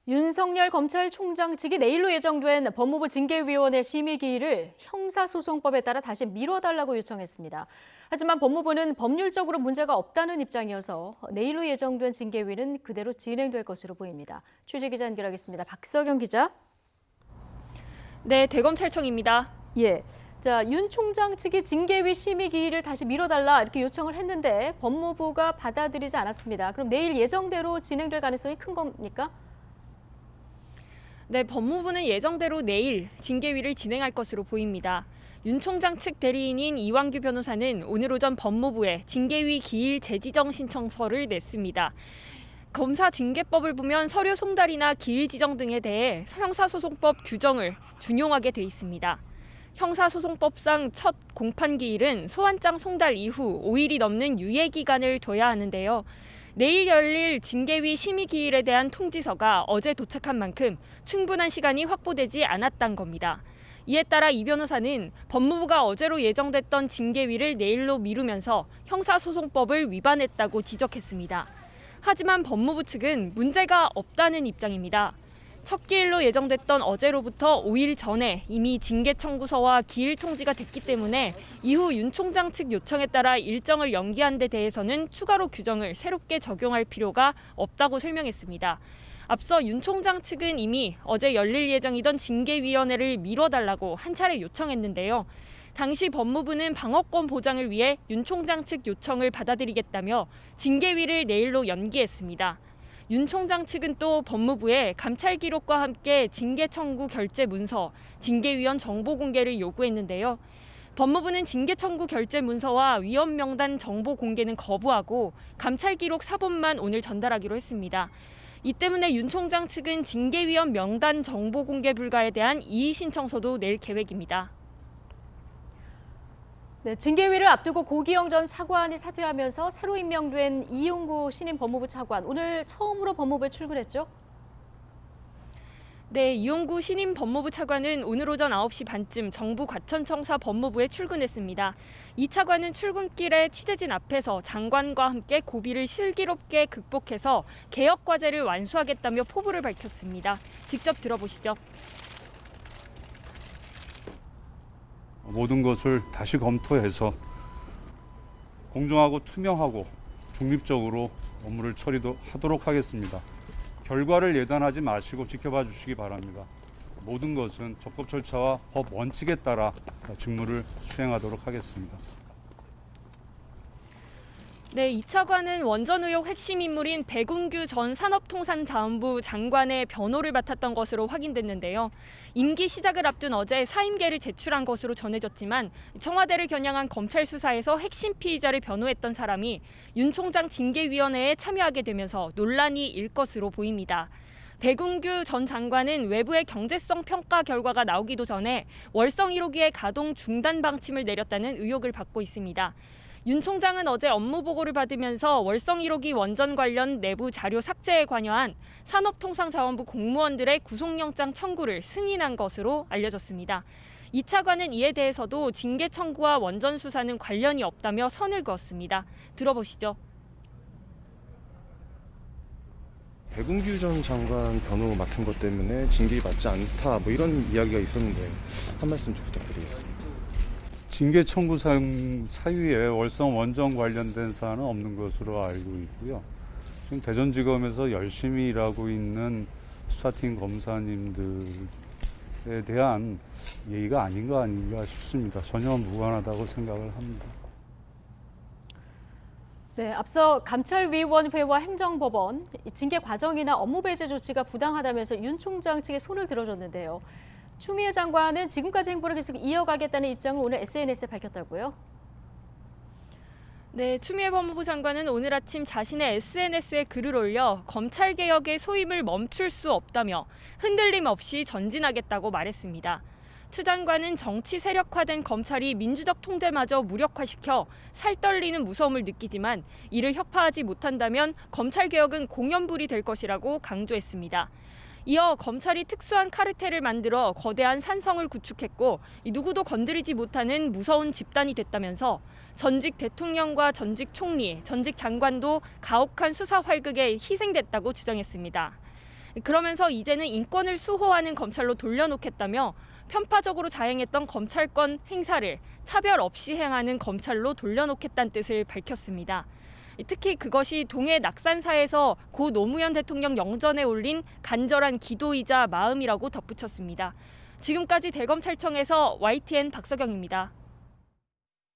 윤석열 검찰총장 측이 내일로 예정된 법무부 징계위원회 심의기일을 형사소송법에 따라 다시 미뤄달라고 요청했습니다. 하지만 법무부는 법률적으로 문제가 없다는 입장이어서 내일로 예정된 징계위는 그대로 진행될 것으로 보입니다. 취재기자 연결하겠습니다. 박석영 기자. 네, 대검찰청입니다. 예. 윤 총장 측이 징계위 심의기일을 다시 미뤄달라 이렇게 요청을 했는데 법무부가 받아들이지 않았습니다. 그럼 내일 예정대로 진행될 가능성이 큰 겁니까? 네, 법무부는 예정대로 내일 징계위를 진행할 것으로 보입니다. 윤 총장 측 대리인인 이완규 변호사는 오늘 오전 법무부에 징계위 기일 재지정 신청서를 냈습니다. 검사 징계법을 보면 서류 송달이나 기일 지정 등에 대해 형사소송법 규정을 준용하게 돼 있습니다. 형사소송법상 첫 공판 기일은 소환장 송달 이후 5일이 넘는 유예 기간을 둬야 하는데요. 내일 열릴 징계위 심의 기일에 대한 통지서가 어제 도착한 만큼 충분한 시간이 확보되지 않았다는 겁니다. 이에 따라 이 변호사는 법무부가 어제로 예정됐던 징계위를 내일로 미루면서 형사소송법을 위반했다고 지적했습니다. 하지만 법무부 측은 문제가 없다는 입장입니다. 첫 기일로 예정됐던 어제로부터 5일 전에 이미 징계 청구서와 기일 통지가 됐기 때문에 이후 윤 총장 측 요청에 따라 일정을 연기한 데 대해서는 추가로 규정을 새롭게 적용할 필요가 없다고 설명했습니다. 앞서 윤 총장 측은 이미 어제 열릴 예정이던 징계위원회를 미뤄달라고 한 차례 요청했는데요. 당시 법무부는 방어권 보장을 위해 윤 총장 측 요청을 받아들이겠다며 징계위를 내일로 연기했습니다. 윤 총장 측은 또 법무부에 감찰 기록과 함께 징계 청구 결재 문서, 징계위원 정보 공개를 요구했는데요. 법무부는 징계 청구 결재 문서와 위원 명단 정보 공개는 거부하고 감찰 기록 사본만 오늘 전달하기로 했습니다. 이 때문에 윤 총장 측은 징계위원 명단 정보 공개 불가에 대한 이의 신청서도 낼 계획입니다. 네, 징계위를 앞두고 고기영 전 차관이 사퇴하면서 새로 임명된 이용구 신임 법무부 차관, 오늘 처음으로 법무부에 출근했죠? 네, 이용구 신임 법무부 차관은 오늘 오전 9시 반쯤 정부 과천청사 법무부에 출근했습니다. 이 차관은 출근길에 취재진 앞에서 장관과 함께 고비를 슬기롭게 극복해서 개혁 과제를 완수하겠다며 포부를 밝혔습니다. 직접 들어보시죠. 모든 것을 다시 검토해서 공정하고 투명하고 중립적으로 업무를 처리하도록 하겠습니다. 결과를 예단하지 마시고 지켜봐 주시기 바랍니다. 모든 것은 적법 절차와 법 원칙에 따라 직무를 수행하도록 하겠습니다. 네, 이 차관은 원전 의혹 핵심 인물인 백운규 전 산업통상자원부 장관의 변호를 맡았던 것으로 확인됐는데요. 임기 시작을 앞둔 어제 사임계를 제출한 것으로 전해졌지만 청와대를 겨냥한 검찰 수사에서 핵심 피의자를 변호했던 사람이 윤 총장 징계위원회에 참여하게 되면서 논란이 일 것으로 보입니다. 백운규 전 장관은 외부의 경제성 평가 결과가 나오기도 전에 월성 1호기의 가동 중단 방침을 내렸다는 의혹을 받고 있습니다. 윤 총장은 어제 업무 보고를 받으면서 월성 1호기 원전 관련 내부 자료 삭제에 관여한 산업통상자원부 공무원들의 구속영장 청구를 승인한 것으로 알려졌습니다. 이 차관은 이에 대해서도 징계 청구와 원전 수사는 관련이 없다며 선을 그었습니다. 들어보시죠. 백운규 전 장관 변호 맡은 것 때문에 징계가 맞지 않다 이런 이야기가 있었는데 한 말씀 좀 부탁드리겠습니다. 징계 청구 사유에 월성 원전 관련된 사안은 없는 것으로 알고 있고요. 지금 대전지검에서 열심히 일하고 있는 수사팀 검사님들에 대한 예의가 아닌가 싶습니다. 전혀 무관하다고 생각을 합니다. 네, 앞서 감찰위원회와 행정법원, 징계 과정이나 업무 배제 조치가 부당하다면서 윤 총장 측에 손을 들어줬는데요. 추미애 장관은 지금까지 행보를 계속 이어가겠다는 입장을 오늘 SNS에 밝혔다고요? 네, 추미애 법무부 장관은 오늘 아침 자신의 SNS에 글을 올려 검찰개혁의 소임을 멈출 수 없다며 흔들림 없이 전진하겠다고 말했습니다. 추 장관은 정치 세력화된 검찰이 민주적 통제마저 무력화시켜 살떨리는 무서움을 느끼지만 이를 혁파하지 못한다면 검찰개혁은 공연불이 될 것이라고 강조했습니다. 이어 검찰이 특수한 카르텔을 만들어 거대한 산성을 구축했고 누구도 건드리지 못하는 무서운 집단이 됐다면서 전직 대통령과 전직 총리, 전직 장관도 가혹한 수사 활극에 희생됐다고 주장했습니다. 그러면서 이제는 인권을 수호하는 검찰로 돌려놓겠다며 편파적으로 자행했던 검찰권 행사를 차별 없이 행하는 검찰로 돌려놓겠다는 뜻을 밝혔습니다. 특히 그것이 동해 낙산사에서 고 노무현 대통령 영전에 올린 간절한 기도이자 마음이라고 덧붙였습니다. 지금까지 대검찰청에서 YTN 박서경입니다.